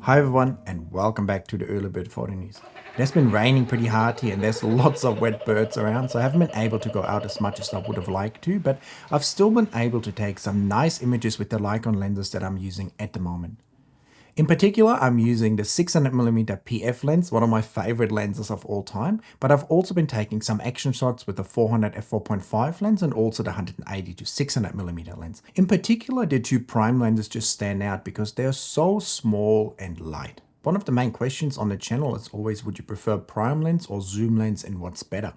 Hi everyone and welcome back to the Early Bird Photo News. It has been raining pretty hard here and there's lots of wet birds around, so I haven't been able to go out as much as I would have liked to, but I've still been able to take some nice images with the Leica lenses that I'm using at the moment. In particular, I'm using the 600mm PF lens, one of my favorite lenses of all time, but I've also been taking some action shots with the 400 f4.5 lens and also the 180 to 600mm lens. In particular, the two prime lenses just stand out because they're so small and light. One of the main questions on the channel is always, would you prefer prime lens or zoom lens and what's better?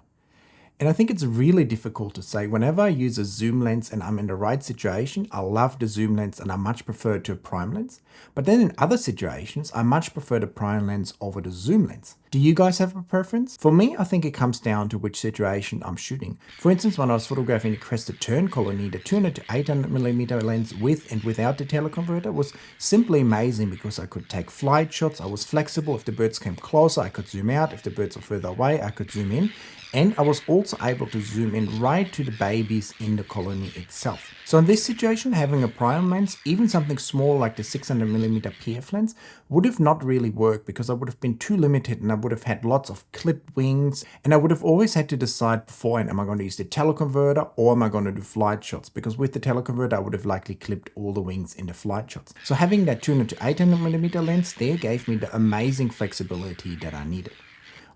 And I think it's really difficult to say. Whenever I use a zoom lens and I'm in the right situation, I love the zoom lens and I much prefer it to a prime lens. But then in other situations, I much prefer the prime lens over the zoom lens. Do you guys have a preference? For me, I think it comes down to which situation I'm shooting. For instance, when I was photographing the crested tern colony, the 200 to 800mm lens with and without the teleconverter was simply amazing because I could take flight shots, I was flexible. If the birds came closer, I could zoom out. If the birds were further away, I could zoom in. And I was also able to zoom in right to the babies in the colony itself. So in this situation, having a prime lens, even something small like the 600mm PF lens, would have not really worked because I would have been too limited and I would have had lots of clipped wings. And I would have always had to decide beforehand, am I going to use the teleconverter or am I going to do flight shots? Because with the teleconverter, I would have likely clipped all the wings in the flight shots. So having that 200 to 800mm lens there gave me the amazing flexibility that I needed.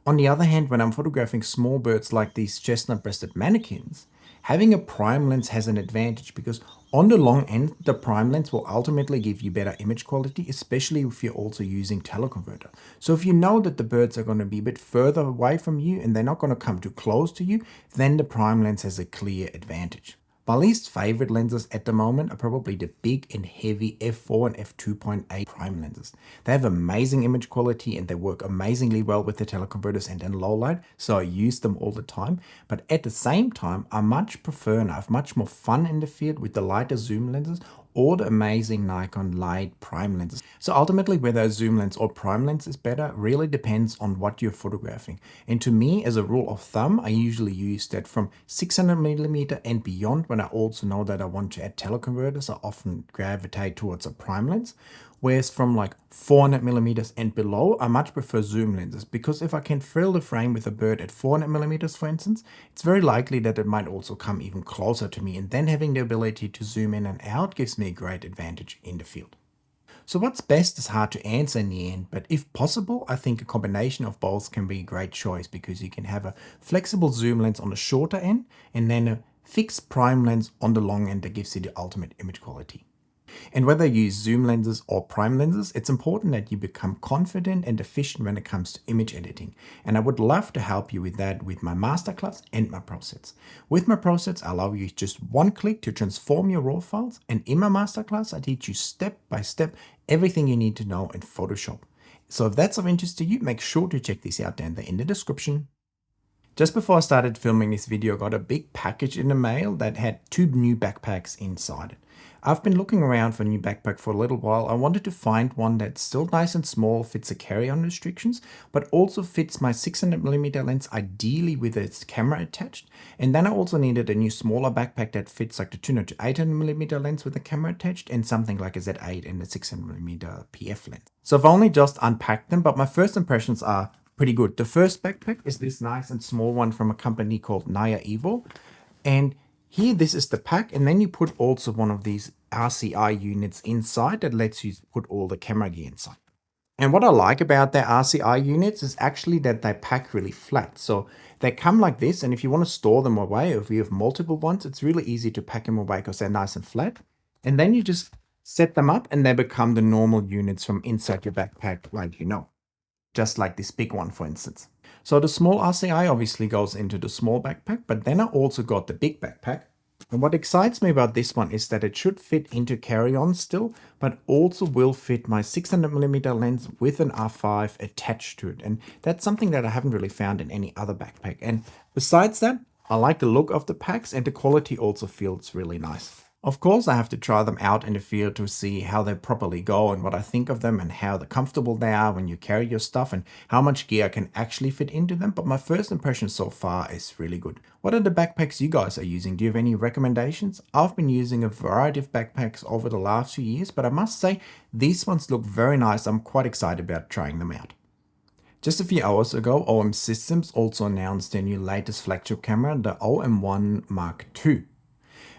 On the other hand, when I'm photographing small birds like these chestnut-breasted manakins, having a prime lens has an advantage because on the long end, the prime lens will ultimately give you better image quality, especially if you're also using teleconverter. So if you know that the birds are going to be a bit further away from you and they're not going to come too close to you, then the prime lens has a clear advantage. My least favorite lenses at the moment are probably the big and heavy f4 and f2.8 prime lenses. They have amazing image quality and they work amazingly well with the teleconverters and in low light, so I use them all the time. But at the same time, I much prefer and I have much more fun in the field with the lighter zoom lenses or the amazing Nikon light prime lenses. So ultimately, whether a zoom lens or prime lens is better really depends on what you're photographing. And to me, as a rule of thumb, I usually use that from 600mm and beyond. When I also know that I want to add teleconverters, I often gravitate towards a prime lens. Whereas from like 400mm and below, I much prefer zoom lenses because if I can fill the frame with a bird at 400mm, for instance, it's very likely that it might also come even closer to me, and then having the ability to zoom in and out gives me a great advantage in the field. So what's best is hard to answer in the end, but if possible, I think a combination of both can be a great choice because you can have a flexible zoom lens on the shorter end and then a fixed prime lens on the long end that gives you the ultimate image quality. And whether you use zoom lenses or prime lenses, it's important that you become confident and efficient when it comes to image editing. And I would love to help you with that with my masterclass and my presets. With my presets, I allow you just one click to transform your raw files. And in my masterclass, I teach you step by step everything you need to know in Photoshop. So if that's of interest to you, make sure to check this out down there in the description. Just before I started filming this video, I got a big package in the mail that had two new backpacks inside it. I've been looking around for a new backpack for a little while. I wanted to find one that's still nice and small, fits the carry-on restrictions, but also fits my 600mm lens, ideally with its camera attached. And then I also needed a new smaller backpack that fits like the 200 to 800mm lens with the camera attached and something like a Z8 and the 600mm PF lens. So I've only just unpacked them, but my first impressions are pretty good. The first backpack is this nice and small one from a company called Naya Evo. And here, this is the pack, and then you put also one of these RCI units inside that lets you put all the camera gear inside. And what I like about their RCI units is actually that they pack really flat. So they come like this, and if you want to store them away, or if you have multiple ones, it's really easy to pack them away because they're nice and flat. And then you just set them up and they become the normal units from inside your backpack, like you know. Just like this big one, for instance. So the small RCI obviously goes into the small backpack, but then I also got the big backpack. And what excites me about this one is that it should fit into carry-on still, but also will fit my 600mm lens with an R5 attached to it. And that's something that I haven't really found in any other backpack. And besides that, I like the look of the packs and the quality also feels really nice. Of course, I have to try them out in the field to see how they properly go and what I think of them and how comfortable they are when you carry your stuff and how much gear can actually fit into them. But my first impression so far is really good. What are the backpacks you guys are using? Do you have any recommendations? I've been using a variety of backpacks over the last few years, but I must say these ones look very nice. I'm quite excited about trying them out. Just a few hours ago, OM Systems also announced their new latest flagship camera, the OM-1 Mark II.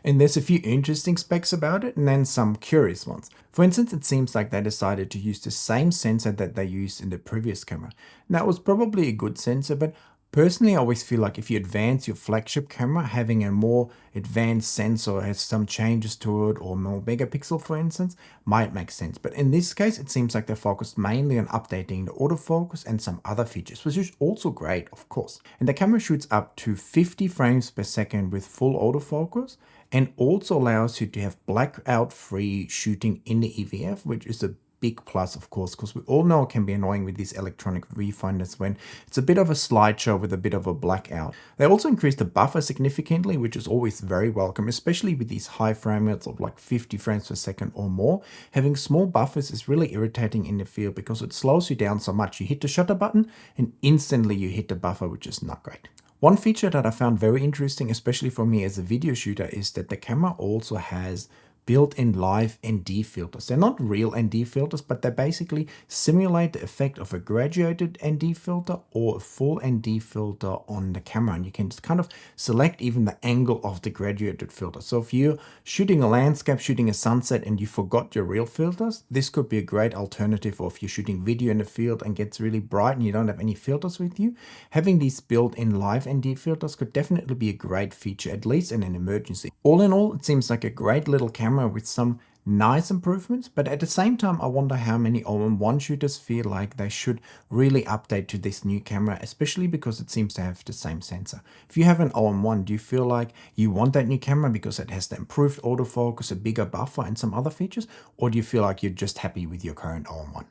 And there's a few interesting specs about it and then some curious ones. For instance, it seems like they decided to use the same sensor that they used in the previous camera. That was probably a good sensor, but personally I always feel like if you advance your flagship camera, having a more advanced sensor has some changes to it or more megapixel for instance, might make sense. But in this case, it seems like they focused mainly on updating the autofocus and some other features, which is also great, of course. And the camera shoots up to 50 frames per second with full autofocus, and also allows you to have blackout-free shooting in the EVF, which is a big plus, of course, because we all know it can be annoying with these electronic viewfinders when it's a bit of a slideshow with a bit of a blackout. They also increased the buffer significantly, which is always very welcome, especially with these high frame rates of like 50 frames per second or more. Having small buffers is really irritating in the field because it slows you down so much. You hit the shutter button and instantly you hit the buffer, which is not great. One feature that I found very interesting, especially for me as a video shooter, is that the camera also has built-in live ND filters. They're not real ND filters, but they basically simulate the effect of a graduated ND filter or a full ND filter on the camera. And you can just kind of select even the angle of the graduated filter. So if you're shooting a landscape, shooting a sunset, and you forgot your real filters, this could be a great alternative. Or if you're shooting video in the field and gets really bright and you don't have any filters with you, having these built-in live ND filters could definitely be a great feature, at least in an emergency. All in all, it seems like a great little camera with some nice improvements, but at the same time I wonder how many OM-1 shooters feel like they should really update to this new camera, especially because it seems to have the same sensor. If you have an OM-1, do you feel like you want that new camera because it has the improved autofocus, a bigger buffer and some other features, or do you feel like you're just happy with your current OM-1?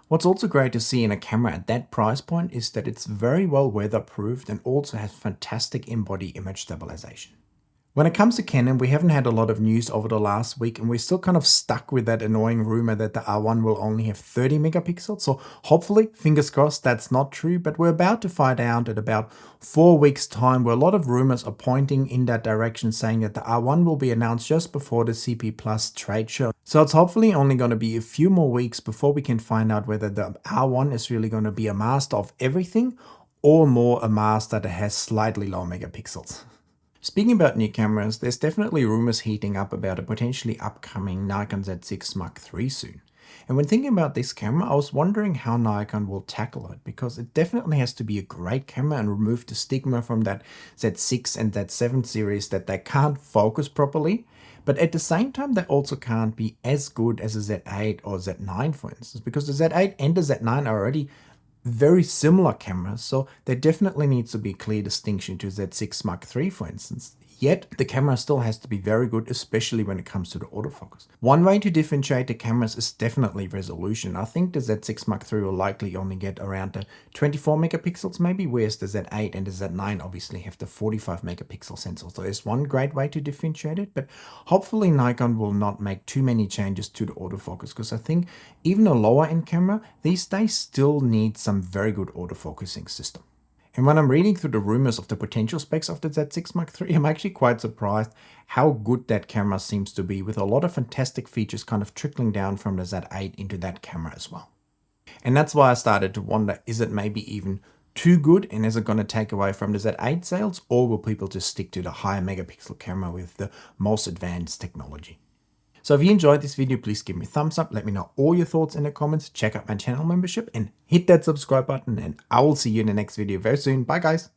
What's also great to see in a camera at that price point is that it's very well weatherproofed and also has fantastic in-body image stabilization. When it comes to Canon, we haven't had a lot of news over the last week and we're still kind of stuck with that annoying rumor that the R1 will only have 30 megapixels. So hopefully, fingers crossed, that's not true, but we're about to find out at about 4 weeks time where a lot of rumors are pointing in that direction saying that the R1 will be announced just before the CP Plus trade show. So it's hopefully only going to be a few more weeks before we can find out whether the R1 is really going to be a master of everything or more a master that has slightly low megapixels. Speaking about new cameras, there's definitely rumors heating up about a potentially upcoming Nikon Z6 Mark III soon. And when thinking about this camera, I was wondering how Nikon will tackle it, because it definitely has to be a great camera and remove the stigma from that Z6 and that 7 series that they can't focus properly. But at the same time, they also can't be as good as a Z8 or Z9, for instance, because the Z8 and the Z9 are already very similar cameras, so there definitely needs to be a clear distinction to Z6 Mark III, for instance. Yet, the camera still has to be very good, especially when it comes to the autofocus. One way to differentiate the cameras is definitely resolution. I think the Z6 Mark III will likely only get around the 24 megapixels maybe, whereas the Z8 and the Z9 obviously have the 45 megapixel sensor. So there's one great way to differentiate it, but hopefully Nikon will not make too many changes to the autofocus, because I think even a lower end camera these days still needs some very good autofocusing system. And when I'm reading through the rumors of the potential specs of the Z6 Mark III, I'm actually quite surprised how good that camera seems to be, with a lot of fantastic features kind of trickling down from the Z8 into that camera as well. And that's why I started to wonder, is it maybe even too good and is it going to take away from the Z8 sales, or will people just stick to the higher megapixel camera with the most advanced technology? So if you enjoyed this video, please give me a thumbs up, let me know all your thoughts in the comments, check out my channel membership and hit that subscribe button, and I will see you in the next video very soon. Bye guys.